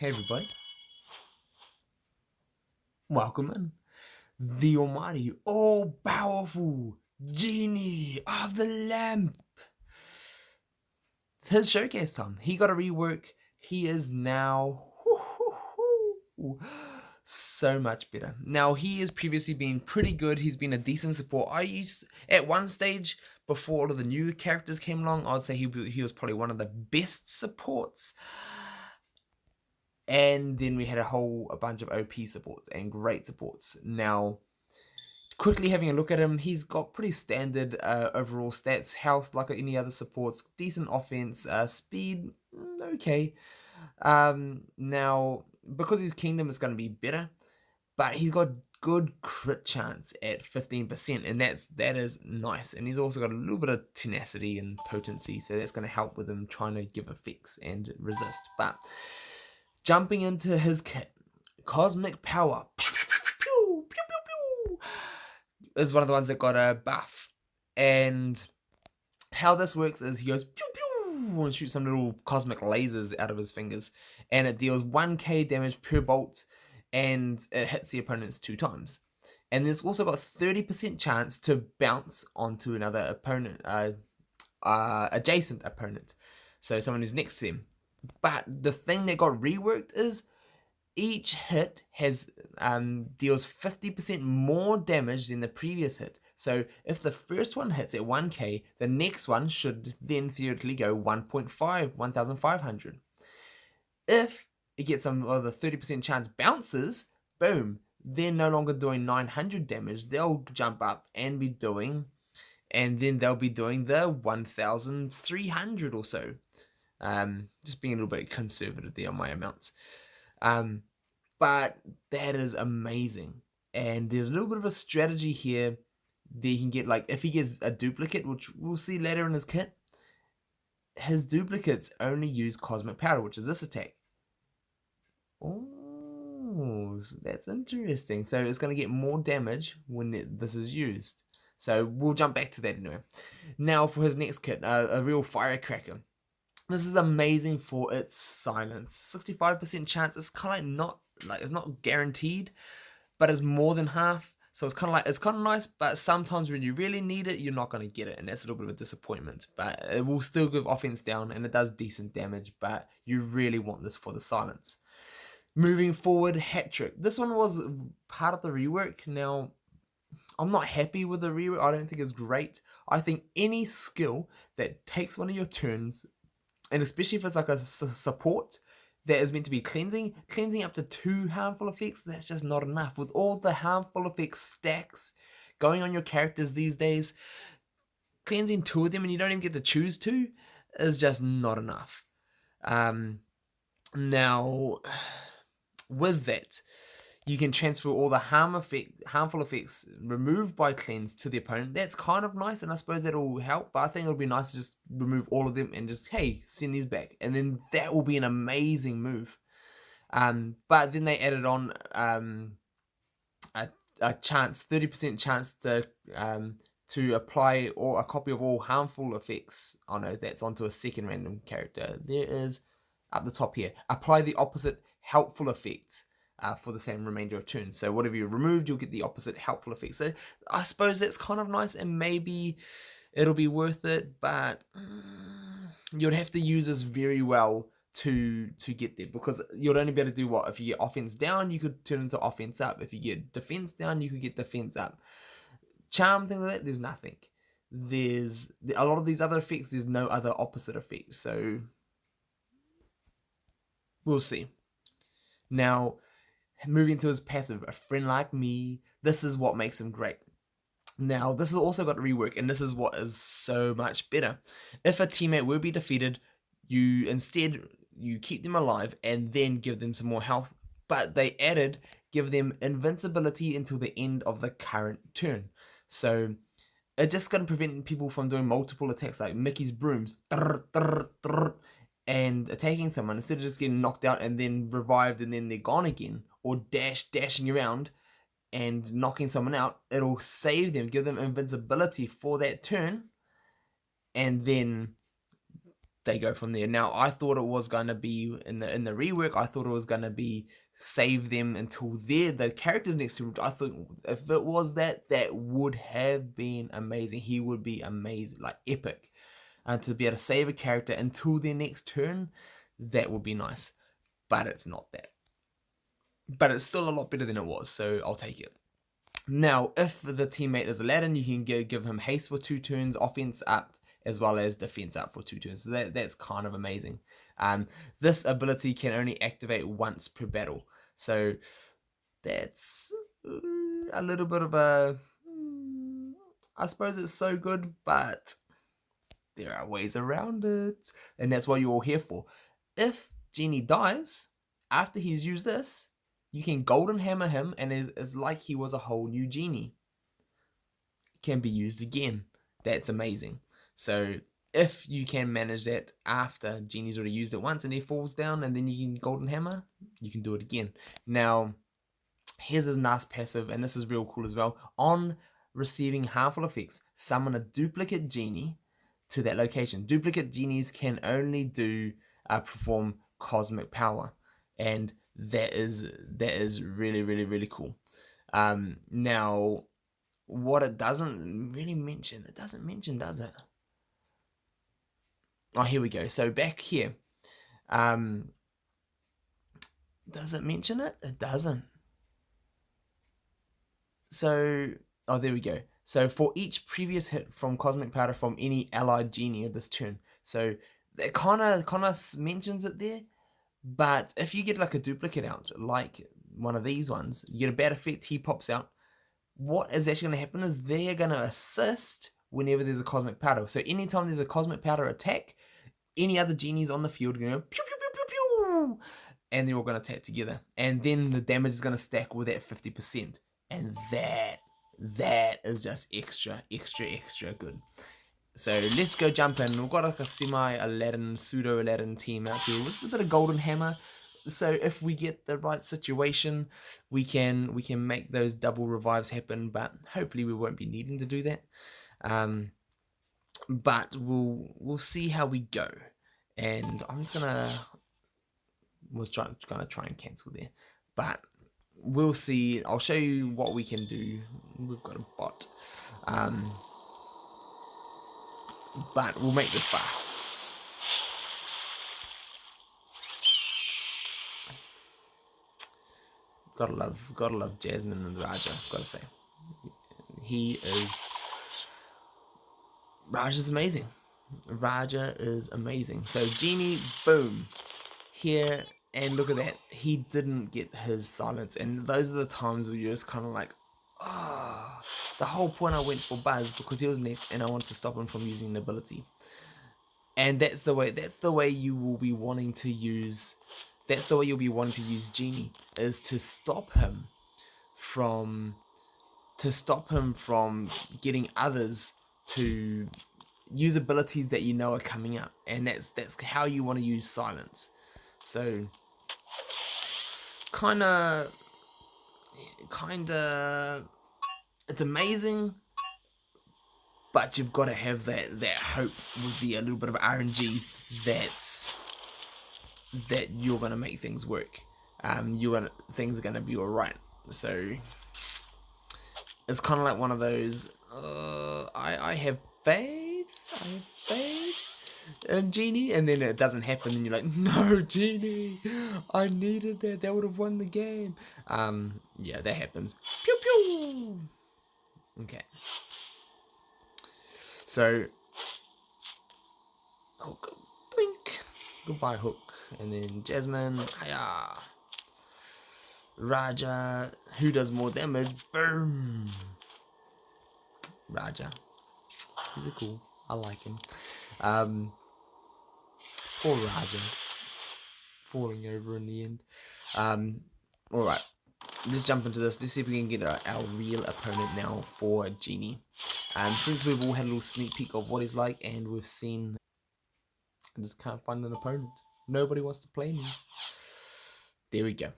Hey everybody, welcome in. The almighty, all-powerful Genie of the Lamp. It's his showcase time. He got a rework. He is now so much better. Now, he has previously been pretty good. He's been a decent support. At one stage, before all of the new characters came along, I would say he was probably one of the best supports. And then we had a bunch of OP supports and great supports. Now, quickly having a look at him, he's got pretty standard overall stats. Health, like any other supports, decent offense, speed, okay. Now, because his kingdom is going to be better, but he's got good crit chance at 15%, and that is nice. And he's also got a little bit of tenacity and potency, so that's going to help with him trying to give effects and resist. But jumping into his kit, Cosmic Power is one of the ones that got a buff. And how this works is he goes pew pew and shoots some little cosmic lasers out of his fingers, and it deals 1k damage per bolt, and it hits the opponents 2 times. And there's also got 30% chance to bounce onto another opponent, adjacent opponent, so someone who's next to them. But the thing that got reworked is each hit deals 50% more damage than the previous hit. So if the first one hits at 1k, the next one should then theoretically go 1,500. If it gets some of the 30% chance bounces, boom, they're no longer doing 900 damage. They'll jump up and then they'll be doing the 1,300 or so. Just being a little bit conservative there on my amounts. But that is amazing. And there's a little bit of a strategy here that he can get, like if he gets a duplicate, which we'll see later in his kit, his duplicates only use Cosmic Powder, which is this attack. Oh, that's interesting. So it's going to get more damage when this is used. So we'll jump back to that anyway. Now for his next kit, a real firecracker. This is amazing for its silence. 65% chance. It's kind of it's not guaranteed, but it's more than half. So it's kind of nice, but sometimes when you really need it, you're not going to get it, and that's a little bit of a disappointment. But it will still give offense down, and it does decent damage, but you really want this for the silence. Moving forward, Hat Trick. This one was part of the rework. Now, I'm not happy with the rework. I don't think it's great. I think any skill that takes one of your turns, and especially if it's like a support that is meant to be cleansing up to 2 harmful effects, that's just not enough. With all the harmful effects stacks going on your characters these days, cleansing 2 of them and you don't even get to choose 2 is just not enough. Now, with that, you can transfer all the harmful effects removed by cleanse to the opponent. That's kind of nice, and I suppose that'll help, but I think it'll be nice to just remove all of them and just, hey, send these back. And then that will be an amazing move. But then they added on a chance, 30% chance to apply a copy of all harmful effects. Oh no, that's onto a second random character. There is, up the top here, apply the opposite helpful effect for the same remainder of turns. So whatever you removed, you'll get the opposite helpful effect. So I suppose that's kind of nice, and maybe it'll be worth it, but you'd have to use this very well to get there, because you'll only be able to do what? If you get offense down, you could turn into offense up. If you get defense down, you could get defense up. Charm, things like that, there's nothing. There's a lot of these other effects, there's no other opposite effect. So we'll see. Now, moving to his passive, A Friend Like Me. This is what makes him great. Now, this has also got rework, and this is what is so much better. If a teammate will be defeated, you keep them alive and then give them some more health. But they added, give them invincibility until the end of the current turn. So it's just going to prevent people from doing multiple attacks like Mickey's brooms and attacking someone, instead of just getting knocked out and then revived and then they're gone again, or dashing around and knocking someone out. It'll save them, give them invincibility for that turn, and then they go from there. Now, I thought it was gonna be in the rework. I thought it was gonna be save them until the characters next to. I thought if it was that would have been amazing. He would be amazing, like epic, and to be able to save a character until their next turn, that would be nice. But it's not that. But it's still a lot better than it was, so I'll take it. Now, if the teammate is Aladdin, you can give him haste for 2 turns, offense up, as well as defense up for 2 turns. So that's kind of amazing. This ability can only activate once per battle. So that's a little bit of a... I suppose it's so good, but there are ways around it. And that's what you're all here for. If Genie dies, after he's used this, you can golden hammer him, and it's like he was a whole new Genie. Can be used again. That's amazing. So if you can manage that after Genie's already used it once and he falls down, and then you can golden hammer, you can do it again. Now, here's his nice passive, and this is real cool as well. On receiving harmful effects, summon a duplicate Genie to that location. Duplicate Genies can only perform cosmic power, and that is really, really, really cool. Now, what it doesn't really mention, does it? Oh, here we go. So back here, does it mention it? It doesn't. So, oh, there we go. So for each previous hit from cosmic powder from any allied Genie of this turn. So it kind of mentions it there. But if you get like a duplicate out, like one of these ones, you get a bad effect, he pops out. What is actually going to happen is they're going to assist whenever there's a cosmic powder. So anytime there's a cosmic powder attack, any other Genies on the field are going to go pew, pew, pew, pew, pew, and they're all going to attack together. And then the damage is going to stack with that 50%. And that is just extra good. So let's go jump in. We've got like a semi-Aladdin, pseudo-Aladdin team out here with a bit of golden hammer. So if we get the right situation, we can make those double revives happen, but hopefully we won't be needing to do that. But we'll see how we go. And I'm just gonna try and cancel there, but we'll see. I'll show you what we can do. We've got a bot, but we'll make this fast. Gotta love Jasmine and Raja. Gotta say, Raja's amazing. Raja is amazing. So Genie, boom, here, and look at that. He didn't get his silence, and those are the times where you're just kind of like, ah. Oh. The whole point I went for Buzz because he was next, and I wanted to stop him from using an ability. And that's the way you will be wanting to use. That's the way you'll be wanting to use Genie, is to stop him from getting others to use abilities that you know are coming up, and that's how you want to use silence. So kinda it's amazing, but you've got to have that hope with a little bit of RNG that you're gonna make things work. Things are gonna be alright. So it's kind of like one of those. I have faith. Genie, and then it doesn't happen, and you're like, no, Genie, I needed that. That would have won the game. Yeah, that happens. Pew pew. Okay. So, oh, blink. Goodbye, Hook, and then Jasmine. Hiya. Raja, who does more damage? Boom. Raja. He's cool. I like him. Poor Raja. Falling over in the end. Alright. Let's jump into this. Let's see if we can get our real opponent now for Genie. Since we've all had a little sneak peek of what he's like, and we've seen... I just can't find an opponent. Nobody wants to play me. There we go.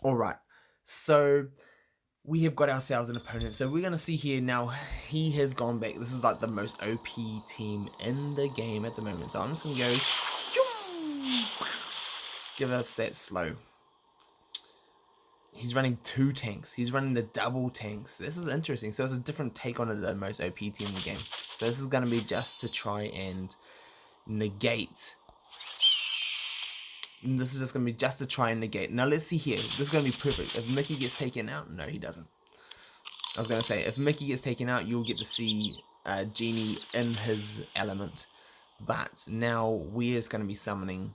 Alright. So... we have got ourselves an opponent. So we're going to see here now, he has gone back. This is like the most OP team in the game at the moment. So I'm just going to go, give us that slow. He's running 2 tanks. He's running the double tanks. This is interesting. So it's a different take on the most OP team in the game. So this is going to be just to try and negate. This is just going to be just to try and negate. Now let's see here. This is going to be perfect. If Mickey gets taken out, no, he doesn't. I was going to say, if Mickey gets taken out, you'll get to see Genie in his element. But now we're just going to be summoning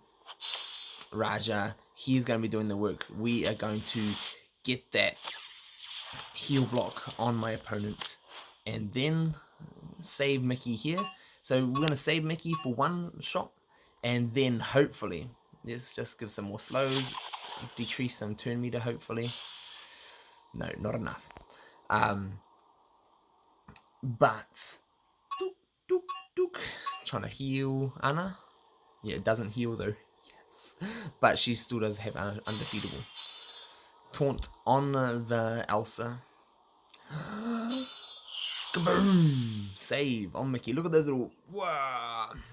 Raja. He's going to be doing the work. We are going to get that heal block on my opponent and then save Mickey here. So we're going to save Mickey for 1 shot, and then hopefully let's just give some more slows, decrease some turn meter hopefully. No, not enough. But trying to heal Anna. Yeah, it doesn't heal though. But she still does have undefeatable. Taunt on the Elsa. Kaboom! Save on Mickey. Look at those little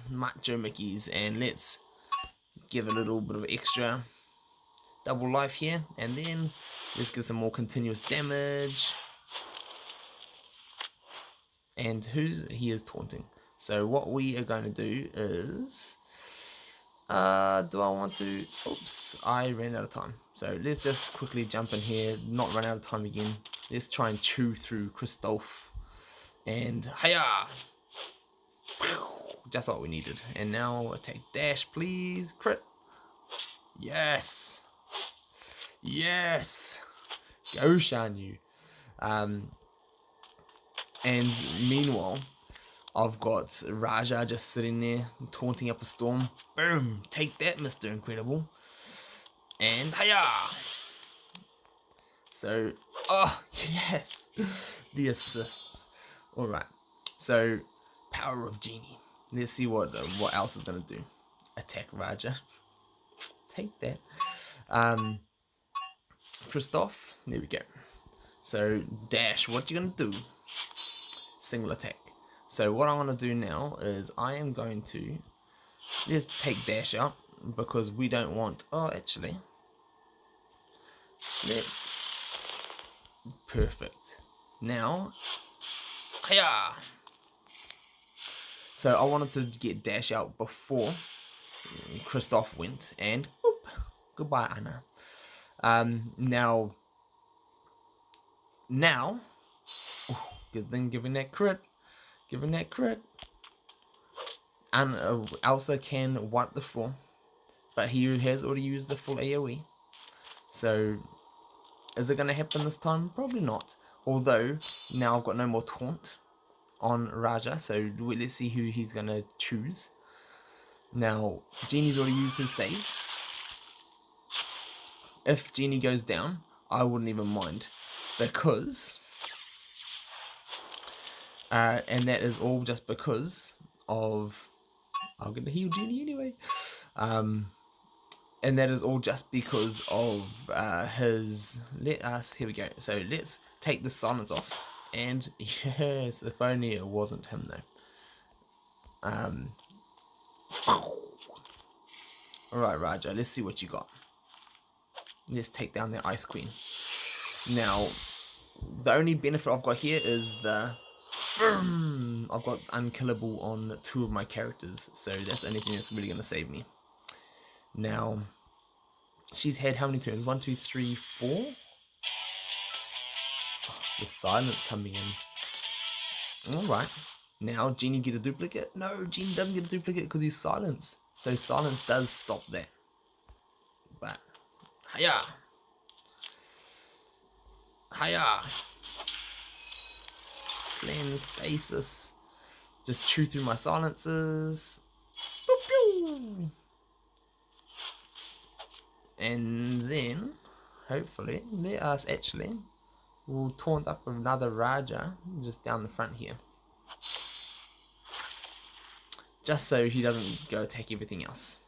macho Mickeys. And let's give a little bit of extra double life here. And then let's give some more continuous damage. And he is taunting. So what we are going to do is... do I want to... Oops, I ran out of time. So let's just quickly jump in here, not run out of time again. Let's try and chew through Christoph. And hiya! Just what we needed. And now attack dash, please. Crit. Yes! Yes! Go, Shan, you. And meanwhile, I've got Raja just sitting there, taunting up a storm. Boom! Take that, Mr. Incredible. And hiya! So, oh, yes! The assists. Alright, so, power of Genie. Let's see what else is going to do. Attack Raja. Take that. Christoph, there we go. So, dash, what you going to do? Single attack. So what I want to do now is I am going to just take dash out because we don't want... Oh, actually. Let's... Perfect. Now... Hiya! So I wanted to get dash out before Christoph went, and whoop, goodbye, Anna. Now, good thing giving that crit. Giving that crit. And Elsa can wipe the floor, but he has already used the full AoE. So, is it going to happen this time? Probably not. Although, now I've got no more taunt on Raja, so let's see who he's going to choose. Now, Genie's already used his save. If Genie goes down, I wouldn't even mind, because... and that is all just because of... I'm going to heal Genie anyway. And that is all just because of his... Here we go. So let's take the silence off. And yes, if only it wasn't him though. Alright, Raja, let's see what you got. Let's take down the Ice Queen. Now, the only benefit I've got here is the... I've got unkillable on 2 of my characters, so that's the only thing that's really going to save me. Now, she's had how many turns? 1, 2, 3, 4? Oh, the silence coming in. Alright. Now, Genie get a duplicate? No, Genie doesn't get a duplicate because he's silenced. So silence does stop that. But, hiya! Hiya! Cleanse, stasis. Just chew through my silences. And then, hopefully, let us actually, we'll taunt up another Raja just down the front here. Just so he doesn't go attack everything else.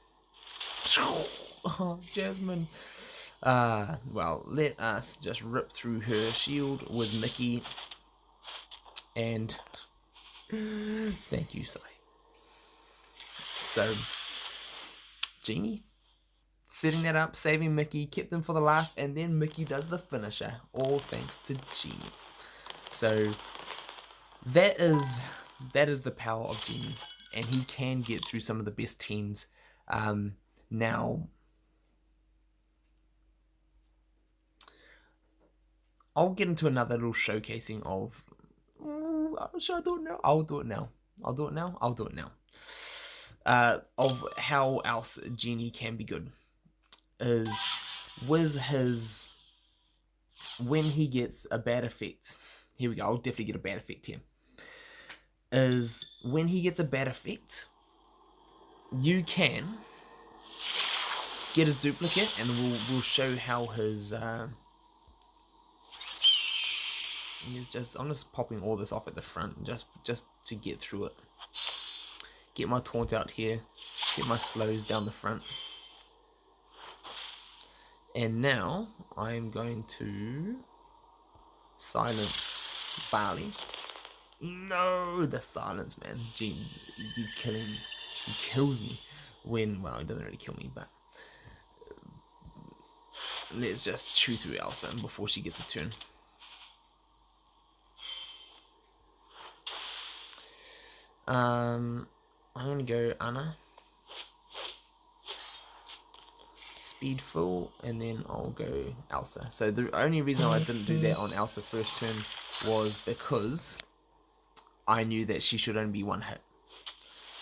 Oh, Jasmine. Well, let us just rip through her shield with Mickey. And thank you, Sai. So, Genie, setting that up, saving Mickey, kept him for the last, and then Mickey does the finisher, all thanks to Genie. So, that is the power of Genie, and he can get through some of the best teams. Now, I'll get into another little showcasing of. Should I do it now? I'll do it now. I'll do it now. I'll do it now. Of how else Genie can be good is with his, when he gets a bad effect. Here we go. I'll definitely get a bad effect here. Is when he gets a bad effect, you can get his duplicate, and we'll show how his. I'm just popping all this off at the front just to get through it. Get my taunt out here. Get my slows down the front. And now I'm going to silence Barley. No, the silence, man. Gene, he's killing me. He kills me when, well, he doesn't really kill me, but let's just chew through Elsa before she gets a turn. I'm gonna go Anna. Speed full, and then I'll go Elsa. So the only reason I didn't do that on Elsa first turn was because I knew that she should only be one hit.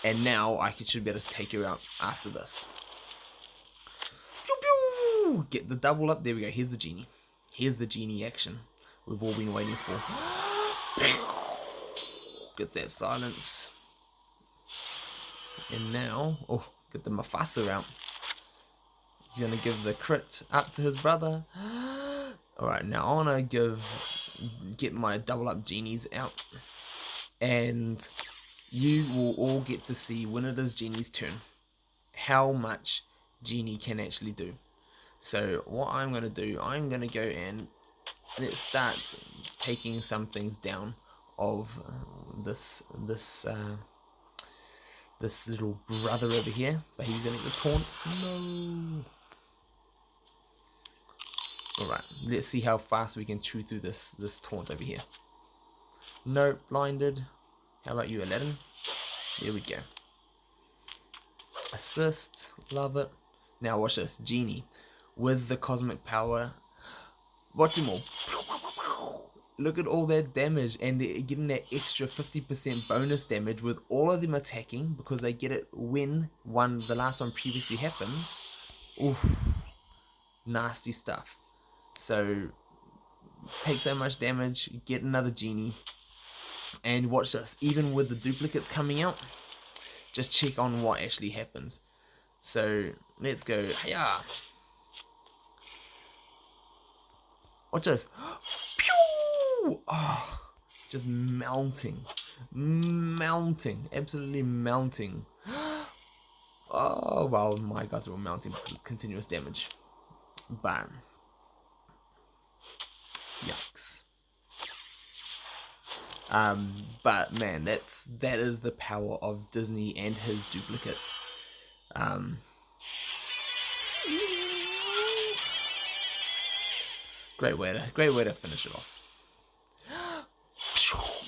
And now I should be able to take her out after this. Pew, pew! Get the double up. There we go. Here's the Genie. Here's the Genie action we've all been waiting for. Get that silence. And now, oh, get the Mufasa out. He's going to give the crit up to his brother. Alright, now I want to get my double up Genies out. And you will all get to see when it is Genie's turn how much Genie can actually do. So what I'm going to do, I'm going to go and let's start taking some things down of this little brother over here, but he's gonna get the taunt. No. Alright, let's see how fast we can chew through this taunt over here. Nope, blinded. How about you, Aladdin? There we go. Assist, love it. Now watch this, Genie with the cosmic power. Watch him all. Look at all that damage, and they're getting that extra 50% bonus damage with all of them attacking because they get it when the last one previously happens. Oof, nasty stuff. So take so much damage, get another Genie, and watch this. Even with the duplicates coming out, just check on what actually happens. So let's go. Hiya! Watch this. Oh, just mounting, absolutely mounting. Oh, well, my guys are all mounting because of continuous damage. Bam. Yikes. But man, that is the power of Disney and his duplicates. Great way to finish it off.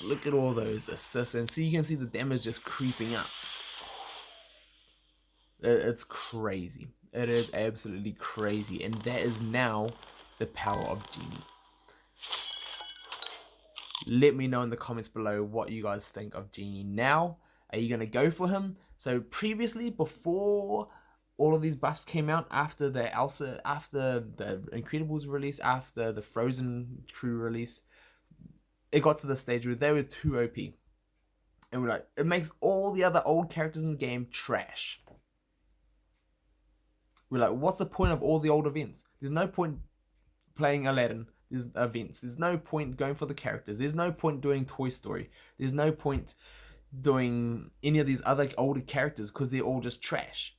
Look at all those assists, and see, you can see the damage just creeping up. It's crazy. It is absolutely crazy, and that is now the power of Genie. Let me know in the comments below what you guys think of Genie now. Are you gonna go for him? So previously, before all of these buffs came out, after the Incredibles release, after the Frozen crew release, it got to the stage where they were too OP. And we're like, it makes all the other old characters in the game trash. We're like, what's the point of all the old events? There's no point playing Aladdin. There's events. There's no point going for the characters. There's no point doing Toy Story. There's no point doing any of these other older characters because they're all just trash.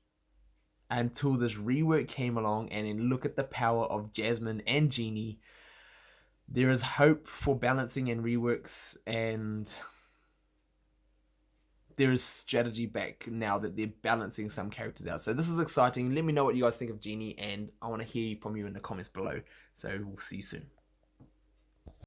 until this rework came along, and then look at the power of Jasmine and Genie. There is hope for balancing and reworks, and there is strategy back now that they're balancing some characters out. So this is exciting. Let me know what you guys think of Genie, and I want to hear from you in the comments below. So we'll see you soon.